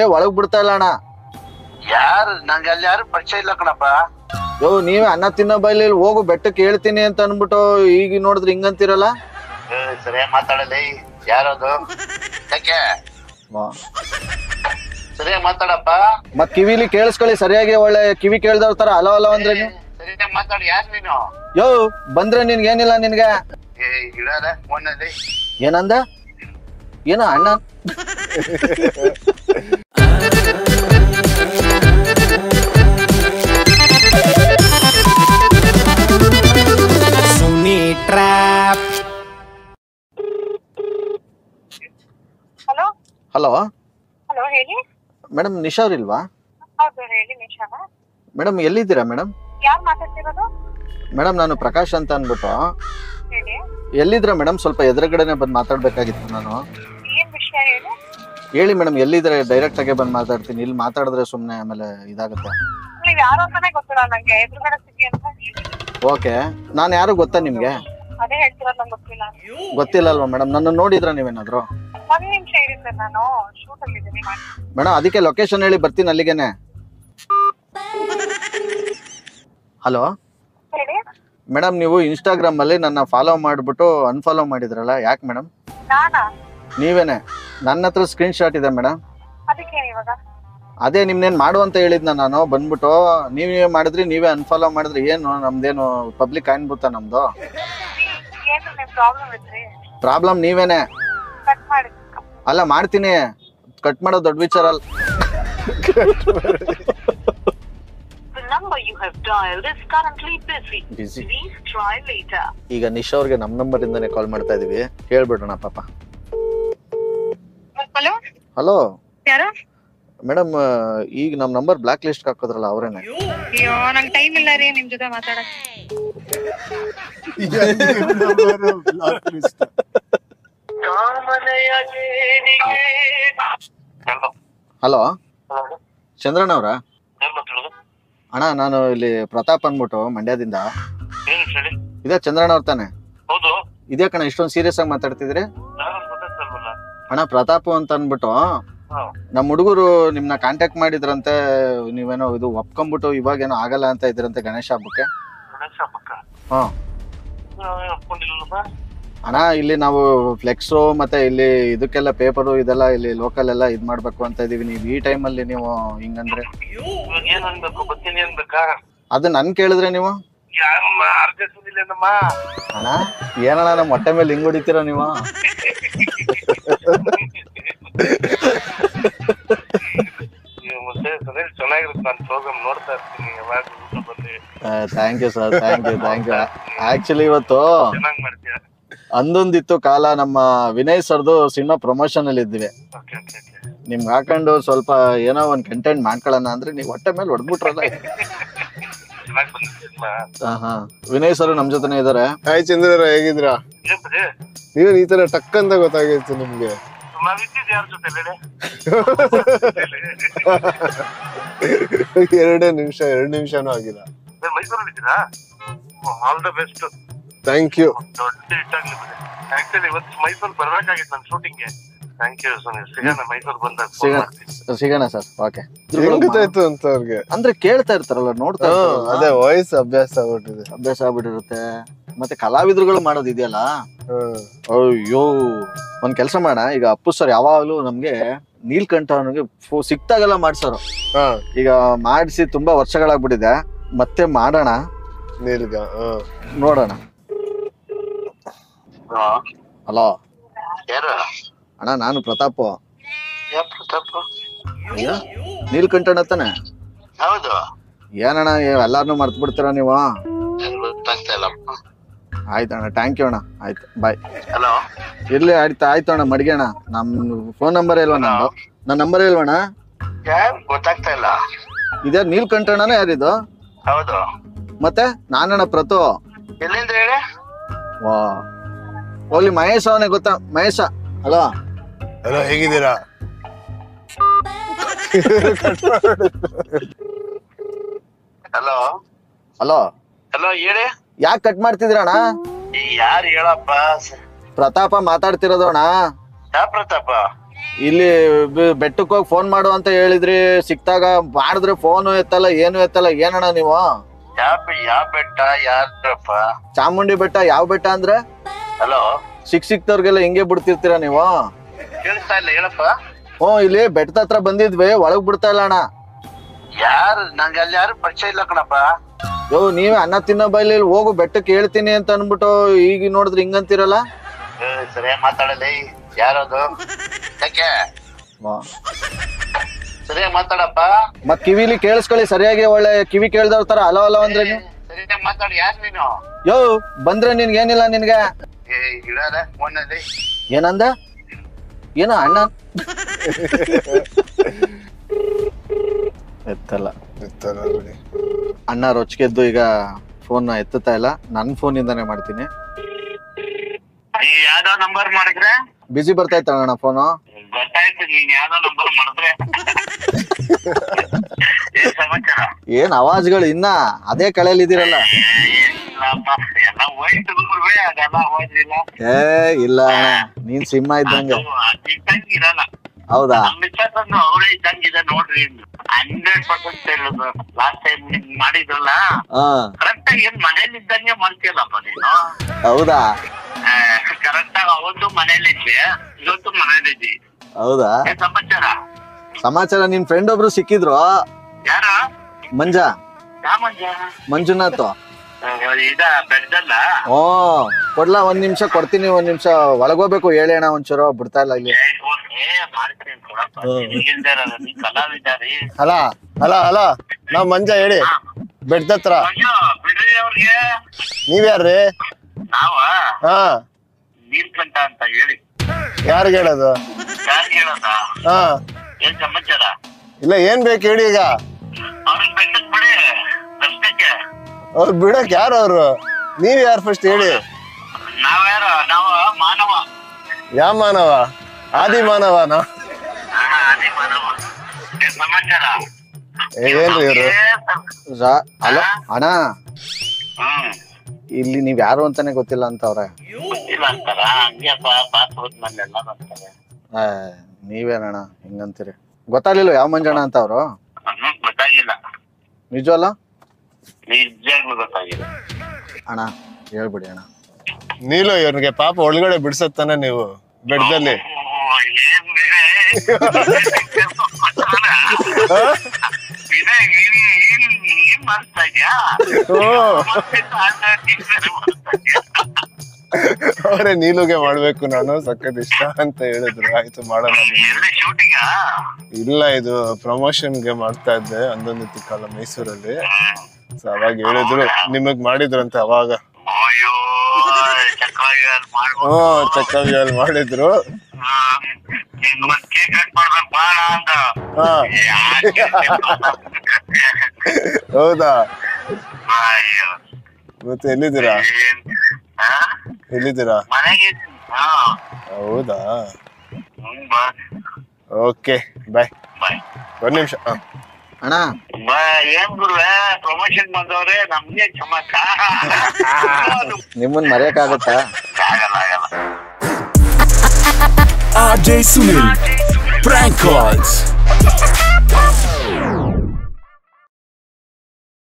ಹೊಟ್ಟೆ ಒಳಗ್ ಬಿಡ್ತಾ ಇಲ್ಲ ಅಣ್ಣ. ಯಾರು ನಂಗೆ ಅಲ್ಲಿ ಯಾರು ಪರಿಚಯ ಇಲ್ಲ ಕಣಪ್ಪ. ಯೋ ನೀವೇ ಅನ್ನ ತಿನ್ನೋ ಬೈಲಿ ಹೋಗು ಬೆಟ್ಟಕ್ಕೆ ಹೇಳ್ತೀನಿ ಅಂತ ಅನ್ಬಿಟ್ಟು ಈಗ ನೋಡಿದ್ರೆ ಹಿಂಗಂತಿರಲ್ಲ. ಸರಿಯಾಗಿ ಮಾತಾಡಲಿ. ಯಾರದು? ಯಾಕೆ ಸರಿಯಾಗಿ ಮಾತಾಡಪ್ಪ. ಮತ್ ಕಿವಿಲಿ ಕೇಳಿಸ್ಕೊಳ್ಳಿ ಸರಿಯಾಗಿ, ಒಳ್ಳೆ ಕಿವಿ ಕೇಳ್ದವ್ರ ತರ ಹಲೋ ಹಲೋ ಅಂದ್ರೆ ಸರಿಯಾಗಿ ಮಾತಾಡಿ. ಯಾರು ನೀನು? ಯೋ ಬಂದ್ರೆ ನಿನ್ಗೆ ಏನಿಲ್ಲ ನಿನ್ಗೆ. ಇಡಾರ ಫೋನಲ್ಲಿ ಏನಂದ? ಏನ ಅಣ್ಣ? ಹಲೋ ಹಲೋ ಹಲೋ ಹೇಳಿ. ಮೇಡಮ್ ನಿಶಾ ಅವ್ರಿಲ್ವಾ? ಹೌದು ಹೇಳಿ ನಿಶಾನ. ಮೇಡಮ್ ಎಲ್ಲಿದ್ದೀರಾ ಮೇಡಮ್? ಯಾರು ಮಾತಾಡ್ತಿರೋದು? ಮೇಡಮ್ ನಾನು ಪ್ರಕಾಶ್ ಅಂತ ಅನ್ಬಿಟ್ಟು. ಹೇಳಿ. ಎಲ್ಲಿದ್ರ ಮೇಡಮ್? ಸ್ವಲ್ಪ ಎದುರುಗಡೆನೆ ಬಂದು ಮಾತಾಡ್ಬೇಕಾಗಿತ್ತು ನಾನು. ಏನ್ ವಿಷಯ ಹೇಳಿ? ಹೇಳಿ ಮೇಡಮ್ ಎಲ್ಲಿದ್ರೆ ಡೈರೆಕ್ಟ್ ಆಗಿ ಬಂದು ಮಾತಾಡ್ತೀನಿ. ಇಲ್ಲಿ ಮಾತಾಡಿದ್ರೆ ಸುಮ್ಮನೆ ಆಮೇಲೆ ಇದಾಗುತ್ತೆ. ನೀವ್ ಯಾರು ಅಂತಾನೆ ಗೊತ್ತಿಲ್ಲ ನಂಗೆ. ಎದುರುಗಡೆ ಸಿಗಿ ಅಂತ. ಓಕೆ, ನಾನು ಯಾರು ಗೊತ್ತಾ ನಿಮ್ಗೆ? ಅದೇ ಹೇಳ್ತಿರೋದು ನಂಗೆ ಗೊತ್ತಿಲ್ಲ. ಗೊತ್ತಿಲ್ಲ ಅಲ್ವಾ ಮೇಡಮ್? ನನ್ನ ನೋಡಿದ್ರ ನೀವೇನಾದ್ರು? ಒಂದ್ ನಿಮಿಷ ಇರಿ ಸರ್, ನಾನು ಶೂಟ್ ಅಲ್ಲಿ ಇದ್ದೀನಿ. ಮೇಡಮ್ ಅದಕ್ಕೆ ಲೊಕೇಶನ್ ಹೇಳಿ ಬರ್ತೀನಿ ಅಲ್ಲಿಗೆನೆ. ಹಲೋ ಹೇಳಿ. ಮೇಡಮ್ ನೀವು ಇನ್ಸ್ಟಾಗ್ರಾಮ್ ಅಲ್ಲಿ ನನ್ನ ಫಾಲೋ ಮಾಡ್ಬಿಟ್ಟು ಅನ್ಫಾಲೋ ಮಾಡಿದ್ರಲ್ಲ, ಯಾಕೆ ಮೇಡಮ್? ನಾನಾ? ನೀವೇನೆ. ನನ್ನ ಹತ್ರ ಸ್ಕ್ರೀನ್ ಶಾಟ್ ಇದೆ ಮೇಡಮ್. ಅದಕ್ಕೆ ಇವಾಗ ಅದೇ ನಿಮ್ನೇನ್ ಮಾಡು ಅಂತ ಹೇಳಿದ್ನ ನಾನು ಬಂದ್ಬಿಟ್ಟು. ನೀವೇ ಮಾಡಿದ್ರಿ, ನೀವೇ ಅನ್ಫಾಲೋ ಮಾಡಿದ್ರಿ. ಏನು ನಮ್ದೇನು ಪಬ್ಲಿಕ್ ಅನ್ಬುತ್ತಾ ನಮ್ದು? ಏನು ನಿಮ್ ಪ್ರಾಬ್ಲಮ್ ಇದ್ರಿ? ಪ್ರಾಬ್ಲಮ್ ನೀವೇನೆ. ಕಟ್ ಮಾಡಿ. ಅಲ್ಲ ಮಾಡ್ತೀನಿ, ಕಟ್ ಮಾಡೋ ದೊಡ್ಡ ವಿಚಾರ ಅಲ್ಲ. ಈಗ ನಿಶಾ ಅವ್ರಿಗೆ ನಮ್ ನಂಬರ್ ಇಂದಾನೆ ಕಾಲ್ ಮಾಡ್ತಾ ಇದೀವಿ, ಹೇಳ್ಬಿಡೋಣ ಪಾಪ. ಹಲೋ ಹಲೋ ಯಾರು? ಮೇಡಮ್ ಈಗ ನಮ್ ನಂಬರ್ ಬ್ಲಾಕ್ ಲಿಸ್ಟ್ ಹಾಕೋದ್ರಲ್ಲ ಅವ್ರೇನೆ. ಅಯ್ಯೋ ನಂಗೆ ಟೈಮ್ ಇಲ್ಲ ರೀ ನಿಮ್ ಜೊತೆ ಮಾತಾಡಕ್. ಹಲೋ ಚಂದ್ರಣ್ಣ ಅವ್ರ? ಅಣ್ಣ ನಾನು ಇಲ್ಲಿ ಪ್ರತಾಪ್ ಅನ್ಬಿಟ್ಟು ಮಂಡ್ಯದಿಂದ. ಇದೇ ಚಂದ್ರಣ್ಣ ಅವ್ರ ತಾನೆ? ಇದೇ ಕಣ, ಇಷ್ಟೊಂದು ಸೀರಿಯಸ್ ಆಗಿ ಮಾತಾಡ್ತಿದ್ರಿ. ಅಣ್ಣ ಪ್ರತಾಪ್ ಅಂತ ಅನ್ಬಿಟ್ಟು ನಮ್ ಹುಡುಗರು ನಿಮ್ನ ಕಾಂಟ್ಯಾಕ್ಟ್ ಮಾಡಿದ್ರಂತೆ. ನೀವೇನೋ ಇದು ಒಪ್ಕೊಂಡ್ಬಿಟ್ಟು ಇವಾಗೇನೋ ಆಗಲ್ಲ ಅಂತ ಇದ್ರಂತೆ ಗಣೇಶ ಹಬ್ಬಕ್ಕೆ. ಹಾ ಅಣ್ಣ ಇಲ್ಲಿ ನಾವು ಫ್ಲೆಕ್ಸು ಮತ್ತೆ ಇಲ್ಲಿ ಇದಕ್ಕೆಲ್ಲ ಪೇಪರು ಇದೆಲ್ಲ ಇಲ್ಲಿ ಲೋಕಲ್ ಎಲ್ಲ ಇದ್ ಮಾಡ್ಬೇಕು ಅಂತ ಇದೀವಿ. ನೀವು ಈ ಟೈಮಲ್ಲಿ ನೀವು ಹಿಂಗಂದ್ರೆ ಅದು ನನ್ ಕೇಳಿದ್ರೆ ನೀವು ಅಣ್ಣ ಏನಣ್ಣ ನಮ್ಮ ಹೊಟ್ಟೆ ಮೇಲೆ ಹಿಂಗ್ ಹೊಡಿತೀರ ನೀವು? Thank you sir, thank you thank you. Actually ಇವತ್ತು ಅಂದೊಂದಿತ್ತು ಕಾಲ, ನಮ್ಮ ವಿನಯ್ ಸರ್ದು ಸಿನಿಮಾ ಪ್ರಮೋಷನ್ ಅಲ್ಲಿ ಇದ್ವಿ. ನಿಮ್ಗೆ ಹಾಕೊಂಡು ಸ್ವಲ್ಪ ಏನೋ ಒಂದ್ ಕಂಟೆಂಟ್ ಮಾಡ್ಕೊಳ್ಳೋಣ ಅಂದ್ರೆ ನೀವು ಹೊಟ್ಟೆ ಮೇಲೆ ಹೊಡ್ಬಿಟ್ರಲ್ಲ. ಹಾ ವಿನಯ್ ಸರ್ ನಮ್ ಜೊತೆನೆ ಇದಾರೆ. ಹಾಯ್ ಚಂದ್ರ, ಹೇಗಿದ್ರಾ? ನೀವ್ ಈ ತರ ಟಕ್ ಅಂತ ಗೊತ್ತಾಗಿತ್ತು ನಿಮ್ಗೆ. ಎರಡು ನಿಮಿಷನೂ ಆಗಿಲ್ಲ. All the best. Thank you. Actually ಇವತ್ತು ಮೈಸೂರು ಬರ್ಬೇಕಾಗಿತ್ತು ನನ್ನ ಶೂಟಿಂಗ್ಗೆ. Thank you Sunil. ಸಿಗೋಣ ಮೈಸೂರು ಬಂದಾಗ. ಸಿಗೋಣ ಸರ್. ಓಕೆ. ಹೆಂಗ್ ಗೊತ್ತಾಯ್ತು ಅಂತ ಅವ್ರಿಗೆ? ಅಂದ್ರೆ ಕೇಳ್ತಾ ಇರ್ತಾರಲ್ಲ, ನೋಡ್ತಾ ಇರ್ತಾರಲ್ಲ. ಅದೇ ವಾಯ್ಸ್ ಅಭ್ಯಾಸ ಆಗ್ಬಿಟ್ಟಿರುತ್ತೆ. ಮತ್ತೆ ಕಲಾವಿದ್ರುಗಳು ಮಾಡೋದು ಇದೆಯಲ್ಲ. ಅಯ್ಯೋ ಒಂದ್ ಕೆಲ್ಸ ಮಾಡೋಣ. ಈಗ ಅಪ್ಪು ಸರ್ ಯಾವಾಗ್ಲೂ ನಮ್ಗೆ ನೀಲ್ಕಂಠ ಅವನಿಗೆ ಸಿಕ್ತಾಗೆಲ್ಲ ಮಾಡ್ಸೋರು. ಈಗ ಮಾಡಿಸಿ ತುಂಬಾ ವರ್ಷಗಳಾಗ್ಬಿಟ್ಟಿದೆ, ಮತ್ತೆ ಮಾಡೋಣ. ನೀಲ್ಗ ನೋಡೋಣ. ಹಲೋ ಅಣ್ಣ, ನಾನು ಪ್ರತಾಪ್. ನೀಲ್ಕಂಠಣ್ಣ ತಾನೆ? ಹೌದು. ಏನಣ್ಣ ಎಲ್ಲಾರನು ಮರ್ತ್ ಬಿಡ್ತೀರಾ ನೀವು? ಆಯ್ತಣ್ಣ, ಥ್ಯಾಂಕ್ ಯು ಅಣ್ಣ. ಆಯ್ತು, ಬಾಯ್. ಹಲೋ ಇರ್ಲಿ, ಆಯ್ತು ಅಣ್ಣ, ಮಡ್ಗೆಣ್ಣ. ನಮ್ ಫೋನ್ ನಂಬರ್ ಇಲ್ವಾ? ನನ್ನ ನಂಬರ್ ಇಲ್ವಣ್ಣ? ಗೊತ್ತಾಗ್ತಾ ಇಲ್ಲ. ಇದ್ಯಾರು ನೀಲ್ಕಂಠಣ್ಣನ? ಯಾರಿದು? ಹೌದು. ಮತ್ತೆ ನಾನಣ್ಣ ಪ್ರತು. ಎಲ್ಲಿಂದ ಹೇಳಿ? ವಾ ಹೋಗ್ಲಿ, ಮಹೇಶ್ ಅವನೇ ಗೊತ್ತಾ? ಮಹೇಶ. ಹಲೋ ಹಲೋ, ಹೇಗಿದ್ದೀರಾ? ಹಲೋ ಹಲೋ ಹಲೋ ಹೇಳಿ. ಯಾಕೆ ಕಟ್ ಮಾಡ್ತಿದ್ರಣ್ಣ? ಯಾರು ಹೇಳಪ್ಪ? ಪ್ರತಾಪ ಮಾತಾಡ್ತಿರೋದು ಅಣ್ಣ. ಯಾವ ಪ್ರತಾಪ? ಇಲ್ಲಿ ಬೆಟ್ಟಕ್ಕೆ ಹೋಗಿ ಫೋನ್ ಮಾಡು ಅಂತ ಹೇಳಿದ್ರಿ, ಸಿಕ್ತಾಗ ಮಾಡಿದ್ರೆ ಫೋನು ಎತ್ತಲ್ಲ ಏನು ಎತ್ತಲ್ಲ, ಏನಣ್ಣ ನೀವು? ಯಾವ ಬೆಟ್ಟ ಯಾರಪ್ಪ? ಚಾಮುಂಡಿ ಬೆಟ್ಟ. ಯಾವ ಬೆಟ್ಟ ಅಂದ್ರೆ? ಹಲೋ, ಸಿಕ್ತಾವ್ರಿಗೆಲ್ಲ ಹಿಂಗೆ ಬಿಡ್ತಿರ್ತೀರ ನೀವು? ಕೇಳಿಸ್ತಾ ಇಲ್ಲ, ಹೇಳಪ್ಪ. ಇಲ್ಲಿ ಬೆಟ್ಟದ ಹತ್ರ ಬಂದಿದ್ವಿ, ಒಳಗ್ ಬಿಡ್ತಾ ಇಲ್ಲ ಅಣ್ಣ. ಯಾರು? ನಂಗೆ ಅಲ್ಲಿ ಯಾರು ಪರಿಚಯ ಇಲ್ಲ ಕಣಪ್ಪ. ನೀವೇ ಅನ್ನ ತಿನ್ನೋ ಬೈಲಿ ಹೋಗು ಬೆಟ್ಟಕ್ಕೆ ಹೇಳ್ತೀನಿ ಅಂತ ಅನ್ಬಿಟ್ಟು ಈಗ ನೋಡಿದ್ರೆ ಹಿಂಗಂತೀರಲ್ಲ. ಸರಿಯಾಗಿ ಮಾತಾಡಲಿ. ಯಾರದು? ಯಾಕೆ ಸರಿಯಾಗಿ ಮಾತಾಡಪ್ಪ. ಮತ್ ಕಿವಿಲಿ ಕೇಳಿಸ್ಕೊಳ್ಳಿ ಸರಿಯಾಗಿ, ಒಳ್ಳೆ ಕಿವಿ ಕೇಳ್ದವ್ರ ತರ ಹಲೋ ಹಲೋ ಅಂದ್ರೆ ನೀವು. ಸರಿಯಾಗಿ ಮಾತಾಡಿ. ಯಾರು ನೀನು? ಬಂದ್ರೆ ನಿನ್ಗೇನಿಲ್ಲ ನಿನ್ಗೆ. ಫೋನಲ್ಲಿ ಏನಂದ? ಏನ ಅಣ್ಣ ಎತ್ತಲ್ಲ ಅಣ್ಣ ರೊಚ್ಗೆದ್ದು ಈಗ ಫೋನ್ ಎತ್ತುತ್ತಾ ಇಲ್ಲ. ನನ್ ಫೋನ್ ಇಂದಾನೆ ಮಾಡ್ತೀನಿ. ಯಾವ್ದೋ ನಂಬರ್ ಮಾಡಿದ್ರೆ ಬಿಸಿ ಬರ್ತಾ ಇತ್ತ ಅಣ್ಣ ಫೋನು. ಗೊತ್ತಾಯ್ತು, ನೀನ್ ಯಾವ್ದೋ ನಂಬರ್ ಮಾಡಿದ್ರೆ. ಏನ್ ಸಮಾಚಾರ? ಏನ್ ಅವಾಜ್ಗಳು ಇನ್ನ ಅದೇ ಕಳೆಯಲ್ಲಿದ್ದೀರಲ್ಲ. ಎಲ್ಲ ಹೋಯ್ತು, ಅದೆಲ್ಲ ಹೋಯ್ತಿಲ್ಲ. ಇಲ್ಲ ಅಣ್ಣ, ನೀನ್ ಸಿಂಹ ಇದ್ದಂಗೆ. ಇರಲ್ಲ. ಹೌದಾ? ಅವರೇ ಇದ್ದಂಗಿದೆ ನೋಡ್ರಿ. 100% ಹೇಳುದು. ಲಾಸ್ಟ್ ಟೈಮ್ ಮಾಡಿದ್ರಲ್ಲ ಕರೆಕ್ಟ್ ಆಗಿ ಏನ್ ಮನೇಲಿ ಇದ್ದಂಗೆ ಮಾಡ್ತೀಯಲ್ಲಪ್ಪ ನೀನು. ಹೌದಾ? ಕರೆಕ್ಟ್ ಆಗಿ ಅವತ್ತು ಮನೇಲಿದ್ದೆ, ಇವತ್ತು ಮನೇಲಿದ್ದಿ. ಹೌದಾ? ಸಮಾಚಾರ ಸಮಾಚಾರ ನಿಮ್ ಫ್ರೆಂಡ್ ಒಬ್ರು ಸಿಕ್ಕಿದ್ರು. ಯಾರ? ಮಂಜ. ಯಾವ ಮಂಜ? ಮಂಜುನಾಥ್. ಇದ ಬೆಟ್ಟದಲ್ಲ? ಕೊಡ್ಲಾ? ಒಂದ್ ನಿಮಿಷ ಕೊಡ್ತೀನಿ, ಒಂದ್ ನಿಮಿಷ ಒಳಗೋಗ್ಬೇಕು. ಹೇಳಿ ಅಣ್ಣ ಒಂಚೂರು, ಬಿಡ್ತಾ ಇಲ್ಲ ಇಲ್ಲಿ. ಅಲ್ಲ ಅಲ್ಲ ಅಲ್ಲ ನಾವ್ ಮಂಜ ಹೇಳಿ ಬೆಟ್ಟದತ್ರ. ನೀವ್ಯಾರ್ರಿ? ನಾವ ಹಾ ನೀಲ್ಕಂಠ ಅಂತ ಹೇಳಿ. ಯಾರಿಗ ಹೇಳೋದು? ಹಾ ಏನ್ ಸಮಾಚಾರ? ಇಲ್ಲ, ಏನ್ ಬೇಕು ಹೇಳಿ ಈಗ. ಅವ್ರಿಗೆ ಬೆಟ್ಟಕ್ ಬಿಡಿ, ದರ್ಶನಕ್ಕೆ. ಅವ್ರು ಬಿಡಕ್ ಯಾರು? ಅವ್ರು ನೀವ್ ಯಾರು ಫಸ್ಟ್ ಹೇಳಿ. ನಾವ್ಯಾರ? ನಾವು ಮಾನವ. ಯಾವ ಮಾನವ? ಆದಿ ಮಾನವನ? ಅದೇ ಮಾನವ. ಏನ್ ಸಮಾಚಾರ? ಏನ್ರಿ ಇವ್ರು? ಅಲ್ಲ ಅಣ್ಣ, ಹ್ಮ್, ಇಲ್ಲಿ ನೀವ್ ಯಾರು ಅಂತಾನೆ ಗೊತ್ತಿಲ್ಲ ಅಂತ ಅವ್ರೆ. ಗೊತ್ತಿಲ್ಲ ಅಂತಾರ? ಹಂಗೆ ಪಾಸ್ ಹೋದ್ಮೇಲೆಲ್ಲ ಬರ್ತಾರೆ. ನೀವೇನಣ್ಣ ಹಿಂಗಂತೀರಿ? ಗೊತ್ತಾಗ್ಲಿಲ್ಲ ಯಾವ ಮಂಜಣ್ಣ ಅಂತ ಅವ್ರು? ಗೊತ್ತಾಗಿಲ್ಲ. ನಿಜವಲ್ಲ? ನಿಜವಾಗ್ಲೂ ಗೊತ್ತಾಗಿಲ್ಲ ಅಣ್ಣ. ಹೇಳ್ಬಿಡಿ ಅಣ್ಣ. ನೀಲು ಇವ್ರಿಗೆ ಪಾಪ ಒಳಗಡೆ ಬಿಡ್ಸತ್ತಾನೆ ನೀವು ಬೆಟ್ಟದಲ್ಲಿ. ಅವರೇ ನೀಲುಗೆ ಮಾಡ್ಬೇಕು ನಾನು, ಸಖತ್ ಇಷ್ಟ ಅಂತ ಹೇಳಿದ್ರು. ಆಯ್ತು ಮಾಡೋಣ. ಇಲ್ಲ, ಇದು ಪ್ರಮೋಷನ್ಗೆ ಮಾಡ್ತಾ ಇದ್ದೆ ಅಂದೊಂದು ಕಾಲ ಮೈಸೂರಲ್ಲಿ. ಸೊ ಅವಾಗ ಹೇಳಿದ್ರು ನಿಮಗ್ ಮಾಡಿದ್ರಂತೆ ಅವಾಗ. ಚಕ್ಕವಿಯಲ್ಲಿ ಮಾಡಿದ್ರು. ಹೌದಾ? ಮತ್ತೆ ಎಲ್ಲಿದ್ದೀರಾ? ಎಲ್ಲಿದ್ದೀರಾ? ಹೌದಾ? ಓಕೆ, ಬಾಯ್. ಒಂದ್ ನಿಮಿಷ. ಅಣ್ಣ ಏನ್ ಗುರುವೆ ಪ್ರಮೋಷನ್ ಬಂದವ್ರೆ, ನಮ್ಗೆ ಚಮಕ. ನಿಮ್ಮನ್ ಮರೆಯಕ್ಕಾಗತ್ತಾ? ಆಗಲ್ಲ ಆಗಲ್ಲ. RJ Sunil, prank calls.